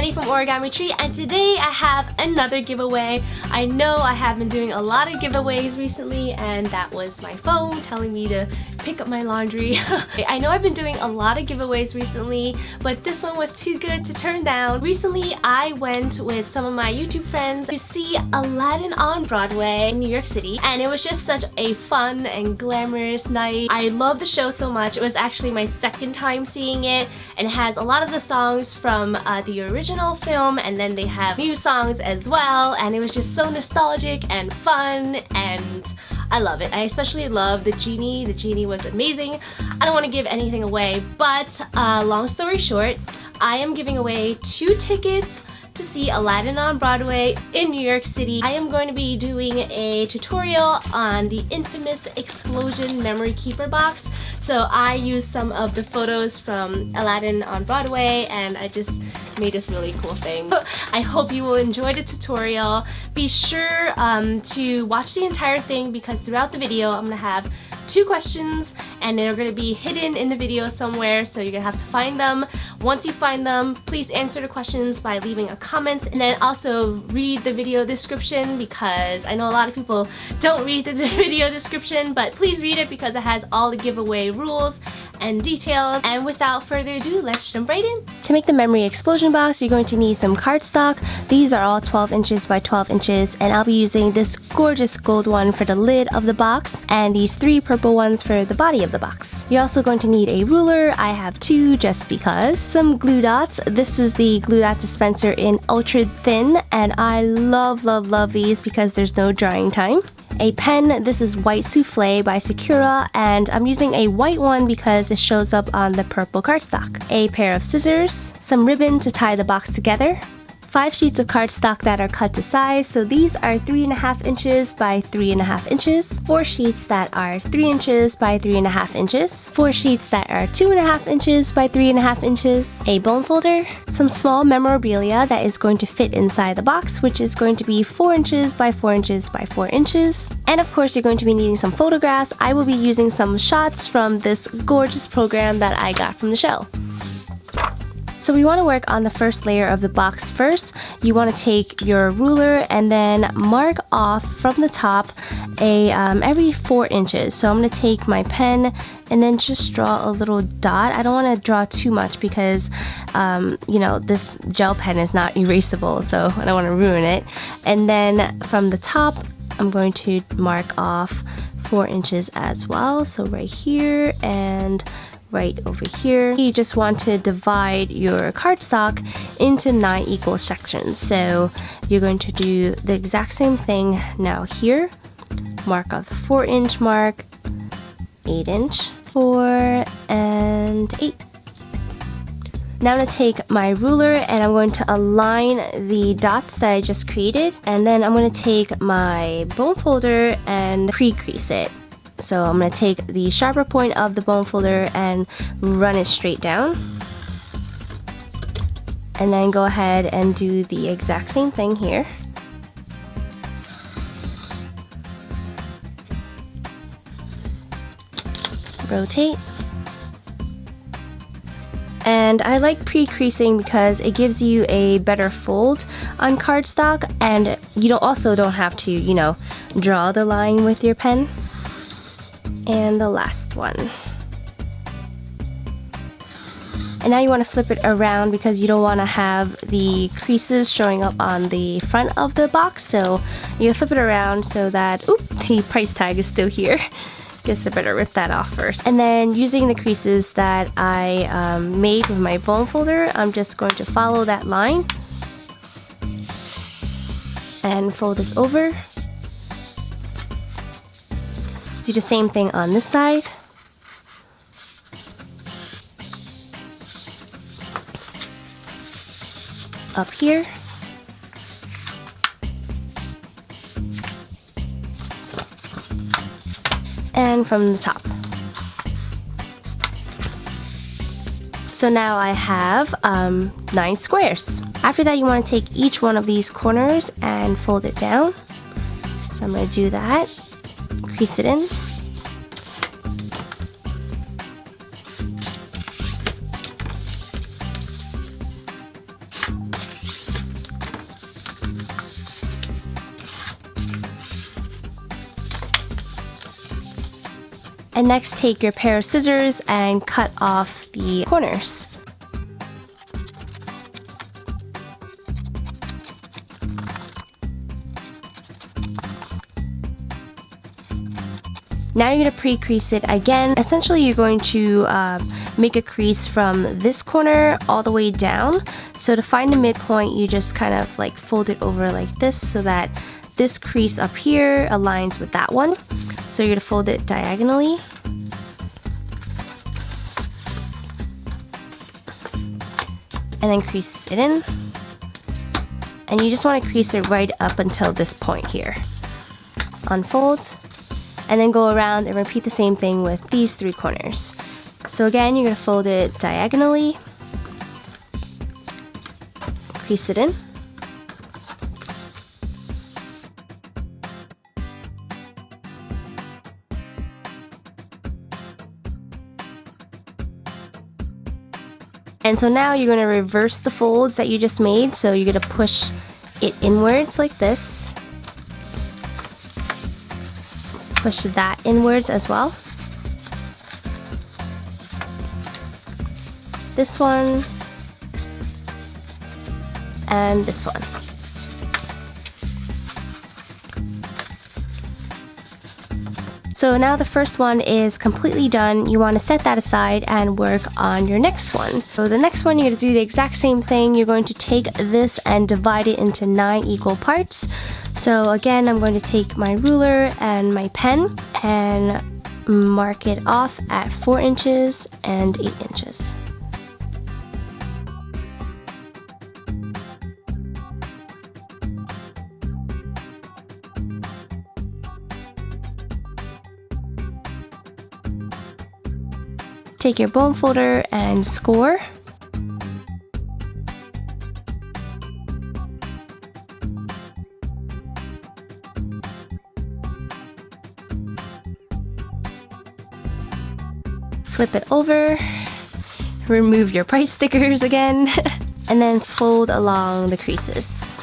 Jenny from Origami Tree, and today I have another giveaway. I know I have been doing a lot of giveaways recently, and that was my phone telling me to pick up my laundry. I know I've been doing a lot of giveaways recently, but this one was too good to turn down. Recently, I went with some of my YouTube friends to see Aladdin on Broadway in New York City, and it was just such a fun and glamorous night. I love the show so much. It was actually my second time seeing it, and it has a lot of the songs from the original film, and then they have new songs as well, and it was just so nostalgic and fun, and I love it. I especially love the genie. The genie was amazing. I don't want to give anything away, but long story short, I am giving away 2 tickets to see Aladdin on Broadway in New York City. I am going to be doing a tutorial on the infamous explosion memory keeper box. So I used some of the photos from Aladdin on Broadway, and I just made this really cool thing. I hope you will enjoy the tutorial. Be sure to watch the entire thing, because throughout the video I'm gonna have 2 questions, and they're going to be hidden in the video somewhere, so you're gonna have to find them. Once you find them, please answer the questions by leaving a comment, and then also read the video description, because I know a lot of people don't read the video description, but please read it because it has all the giveaway rules and details. And without further ado, let's jump right in. To make the memory explosion box, you're going to need some cardstock. These are all 12 inches by 12 inches, and I'll be using this gorgeous gold one for the lid of the box, and these 3 purple ones for the body of the box. You're also going to need a ruler. I have 2 just because. Some glue dots. This is the glue dot dispenser in ultra thin, and I love these because there's no drying time. A pen. This is White Souffle by Sakura, and I'm using a white one because it shows up on the purple cardstock. A pair of scissors, some ribbon to tie the box together, 5 sheets of cardstock that are cut to size. So these are 3.5 inches by 3.5 inches, 4 sheets that are 3 inches by 3.5 inches, 4 sheets that are 2.5 inches by 3.5 inches, a bone folder, some small memorabilia that is going to fit inside the box, which is going to be 4 inches by 4 inches by 4 inches. And of course, you're going to be needing some photographs. I will be using some shots from this gorgeous program that I got from the show. So we want to work on the first layer of the box first. You want to take your ruler and then mark off from the top every 4 inches. So I'm going to take my pen and then just draw a little dot. I don't want to draw too much because you know, this gel pen is not erasable, so I don't want to ruin it. And then from the top, I'm going to mark off 4 inches as well. So right here and right over here. You just want to divide your cardstock into 9 equal sections. So you're going to do the exact same thing now here. Mark off the 4-inch mark, 8-inch, 4, and 8. Now I'm going to take my ruler and I'm going to align the dots that I just created, and then I'm going to take my bone folder and pre-crease it. So I'm going to take the sharper point of the bone folder and run it straight down. And then go ahead and do the exact same thing here. Rotate. And I like pre-creasing because it gives you a better fold on cardstock, and you also don't have to, you know, draw the line with your pen. And the last one. And now you want to flip it around because you don't want to have the creases showing up on the front of the box. So you flip it around so that, the price tag is still here. Guess I better rip that off first. And then using the creases that I made with my bone folder, I'm just going to follow that line and fold this over. Do the same thing on this side. Up here. And from the top. So now I have 9 squares. After that, you want to take each one of these corners and fold it down. So I'm going to do that. Crease it in. And next, take your pair of scissors and cut off the corners. Now you're going to pre-crease it again. Essentially, you're going to make a crease from this corner all the way down. So to find the midpoint, you just kind of like fold it over like this so that this crease up here aligns with that one. So you're going to fold it diagonally. And then crease it in. And you just want to crease it right up until this point here. Unfold. And then go around and repeat the same thing with these 3 corners. So again, you're going to fold it diagonally, crease it in, and so now you're going to reverse the folds that you just made. So you're going to push it inwards like this. Push that inwards as well. This one and this one. So now the first one is completely done. You want to set that aside and work on your next one. So the next one, you're going to do the exact same thing. You're going to take this and divide it into 9 equal parts. So again, I'm going to take my ruler and my pen and mark it off at 4 inches and 8 inches. Take your bone folder and score. Flip it over, remove your price stickers again, and then fold along the creases.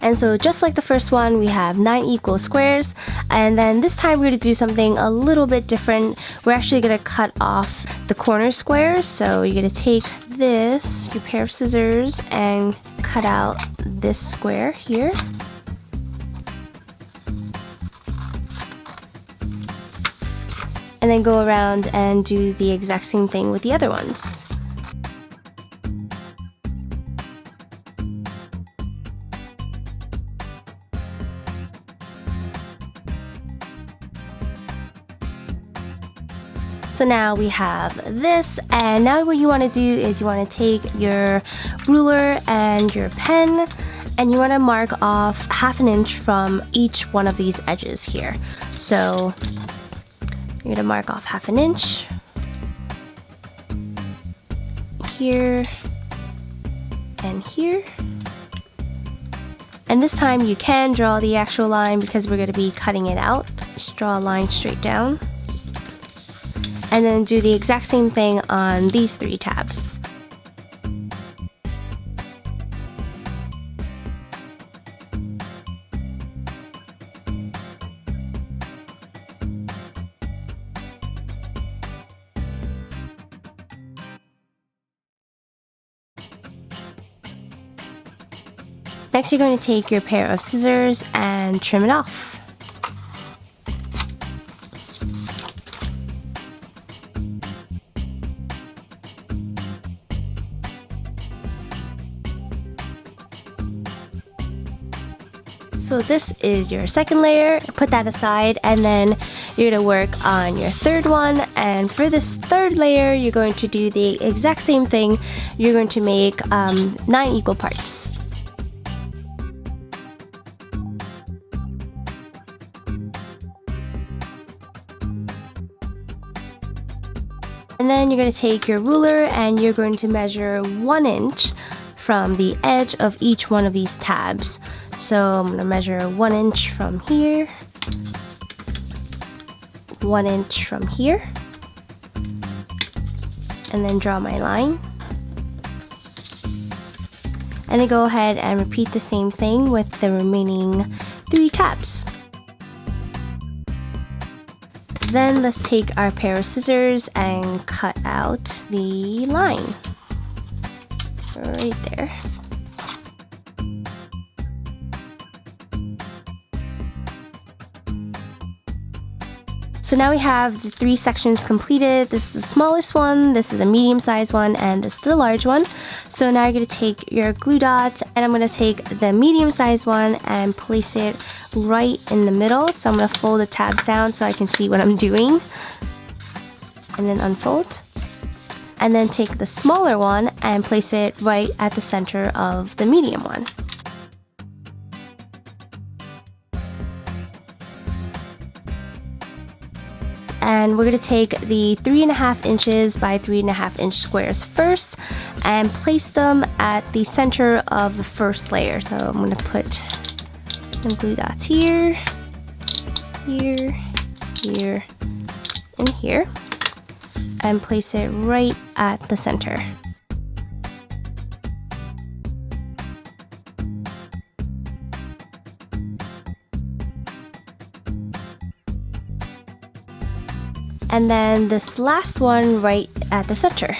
And so just like the first one, we have 9 equal squares, and then this time we're going to do something a little bit different. We're actually going to cut off the corner squares. So you're going to take this, your pair of scissors, and cut out this square here. And then go around and do the exact same thing with the other ones. So now we have this, and now what you want to do is you want to take your ruler and your pen, and you want to mark off 1/2 inch from each one of these edges here. So you're going to mark off 1/2 inch here and here. And this time you can draw the actual line because we're going to be cutting it out. Just draw a line straight down. And then do the exact same thing on these 3 tabs. Next, you're going to take your pair of scissors and trim it off. So this is your second layer. Put that aside, and then you're going to work on your third one. And for this third layer, you're going to do the exact same thing. You're going to make 9 equal parts. And then you're going to take your ruler and you're going to measure 1 inch from the edge of each one of these tabs. So I'm going to measure 1 inch from here, 1 inch from here, and then draw my line. And then go ahead and repeat the same thing with the remaining 3 tabs. Then let's take our pair of scissors and cut out the line right there. So now we have the 3 sections completed. This is the smallest one, this is the medium-sized one, and this is the large one. So now you're going to take your glue dots, and I'm going to take the medium-sized one and place it right in the middle. So I'm going to fold the tabs down so I can see what I'm doing. And then unfold. And then take the smaller one and place it right at the center of the medium one. And we're going to take the 3.5 inches by 3.5 inch squares first and place them at the center of the first layer. So I'm going to put some glue dots here, here, here, and here, and place it right at the center. And then this last one right at the center.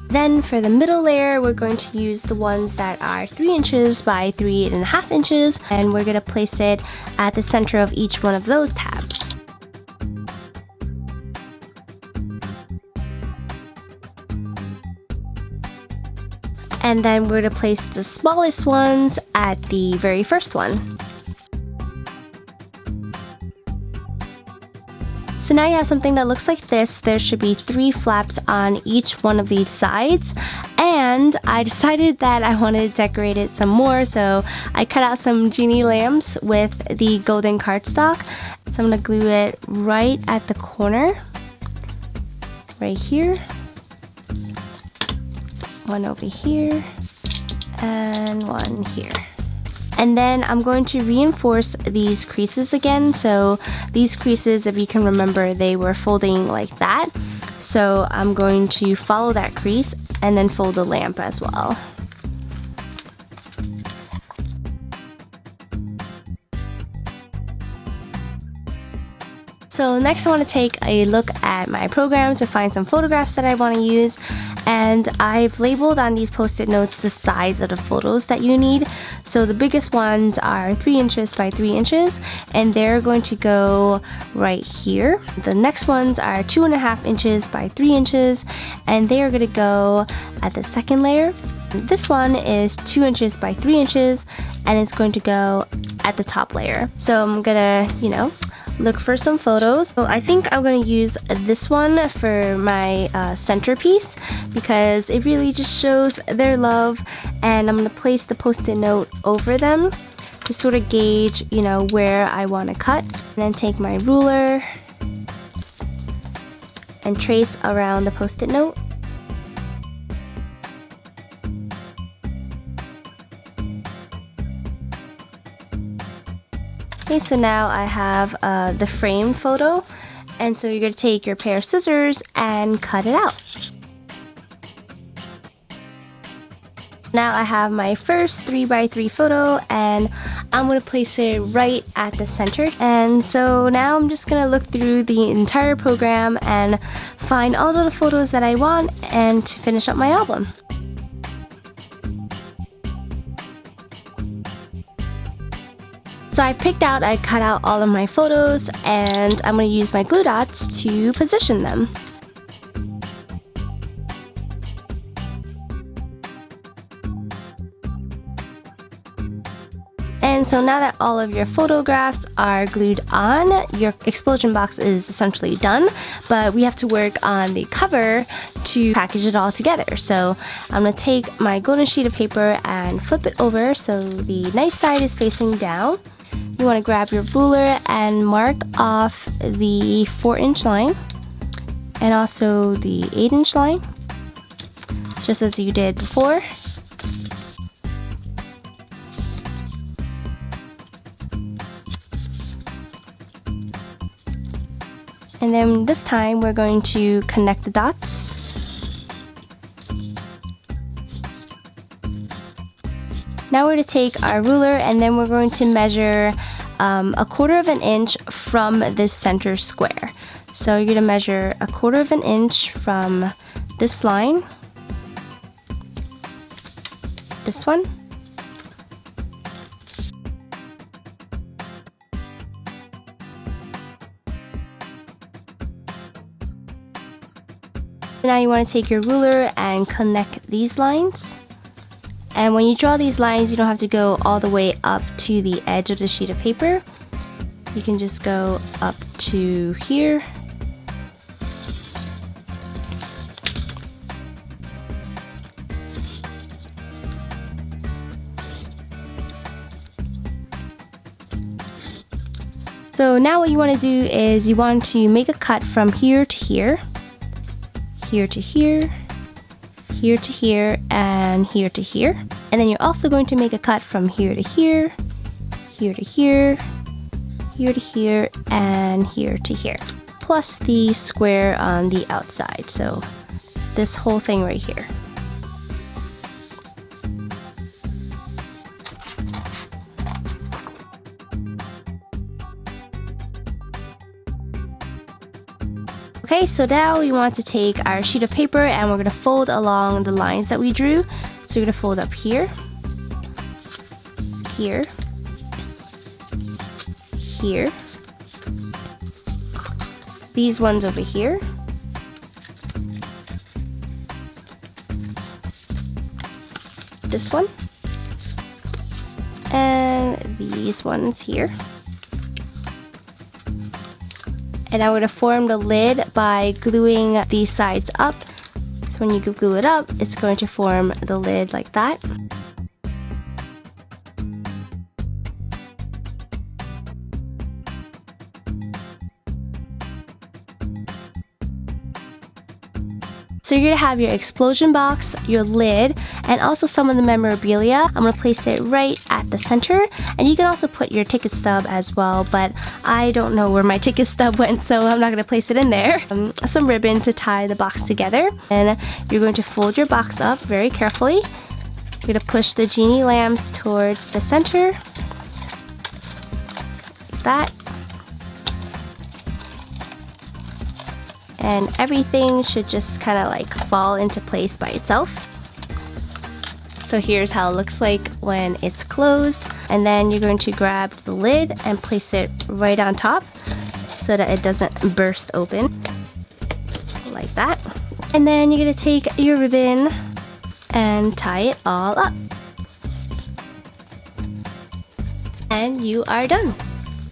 Then for the middle layer, we're going to use the ones that are 3 inches by 3.5 inches, and we're going to place it at the center of each one of those tabs. And then we're going to place the smallest ones at the very first one. So now you have something that looks like this. There should be 3 flaps on each one of these sides, and I decided that I wanted to decorate it some more, so I cut out some genie lamps with the golden cardstock. So I'm going to glue it right at the corner, right here, one over here, and one here. And then I'm going to reinforce these creases again. So these creases, if you can remember, they were folding like that. So I'm going to follow that crease and then fold the lamp as well. So next I want to take a look at my program to find some photographs that I want to use. And I've labeled on these post-it notes the size of the photos that you need. So the biggest ones are 3 inches by 3 inches, and they're going to go right here. The next ones are 2.5 inches by 3 inches, and they are going to go at the second layer. This one is 2 inches by 3 inches, and it's going to go at the top layer. So I'm gonna, look for some photos. So I think I'm going to use this one for my centerpiece because it really just shows their love, and I'm going to place the post-it note over them to sort of gauge, where I want to cut. And then take my ruler and trace around the post-it note. Okay, so now I have the frame photo, and so you're going to take your pair of scissors and cut it out. Now I have my first 3x3 photo, and I'm going to place it right at the center. And so now I'm just going to look through the entire program and find all of the photos that I want and to finish up my album. So I cut out all of my photos, and I'm going to use my glue dots to position them. And so now that all of your photographs are glued on, your explosion box is essentially done, but we have to work on the cover to package it all together. So I'm going to take my golden sheet of paper and flip it over so the nice side is facing down. You want to grab your ruler and mark off the 4-inch line and also the 8-inch line, just as you did before. And then this time we're going to connect the dots. Now we're going to take our ruler and then we're going to measure 1/4 of an inch from this center square. So you're going to measure 1/4 of an inch from this line, this one, now you want to take your ruler and connect these lines. And when you draw these lines, you don't have to go all the way up to the edge of the sheet of paper. You can just go up to here. So now what you want to do is you want to make a cut from here to here, here to here, here to here, and here to here. And then you're also going to make a cut from here to here, here to here, here to here, and here to here. Plus the square on the outside. So this whole thing right here. Okay, so now we want to take our sheet of paper and we're going to fold along the lines that we drew. So you're going to fold up here, here, here, these ones over here, this one, and these ones here. And I'm going to form the lid by gluing these sides up. So when you glue it up, it's going to form the lid like that. So you're going to have your explosion box, your lid, and also some of the memorabilia. I'm going to place it right at the center, and you can also put your ticket stub as well, but I don't know where my ticket stub went, so I'm not going to place it in there. Some ribbon to tie the box together, and you're going to fold your box up very carefully. You're going to push the genie lamps towards the center, like that. And everything should just kind of like fall into place by itself. So here's how it looks like when it's closed. And then you're going to grab the lid and place it right on top so that it doesn't burst open, like that. And then you're going to take your ribbon and tie it all up. And you are done.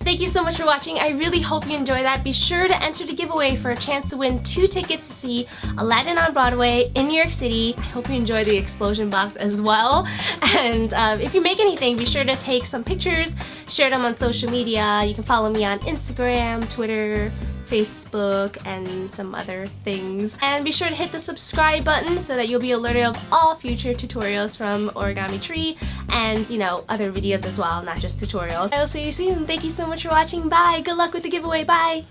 Thank you so much for watching. I really hope you enjoyed that. Be sure to enter the giveaway for a chance to win 2 tickets to see Aladdin on Broadway in New York City. I hope you enjoy the explosion box as well. And if you make anything, be sure to take some pictures, share them on social media. You can follow me on Instagram, Twitter, Facebook, and some other things. And be sure to hit the subscribe button so that you'll be alerted of all future tutorials from Origami Tree and, you know, other videos as well, not just tutorials. I will see you soon. Thank you so much for watching. Bye. Good luck with the giveaway. Bye.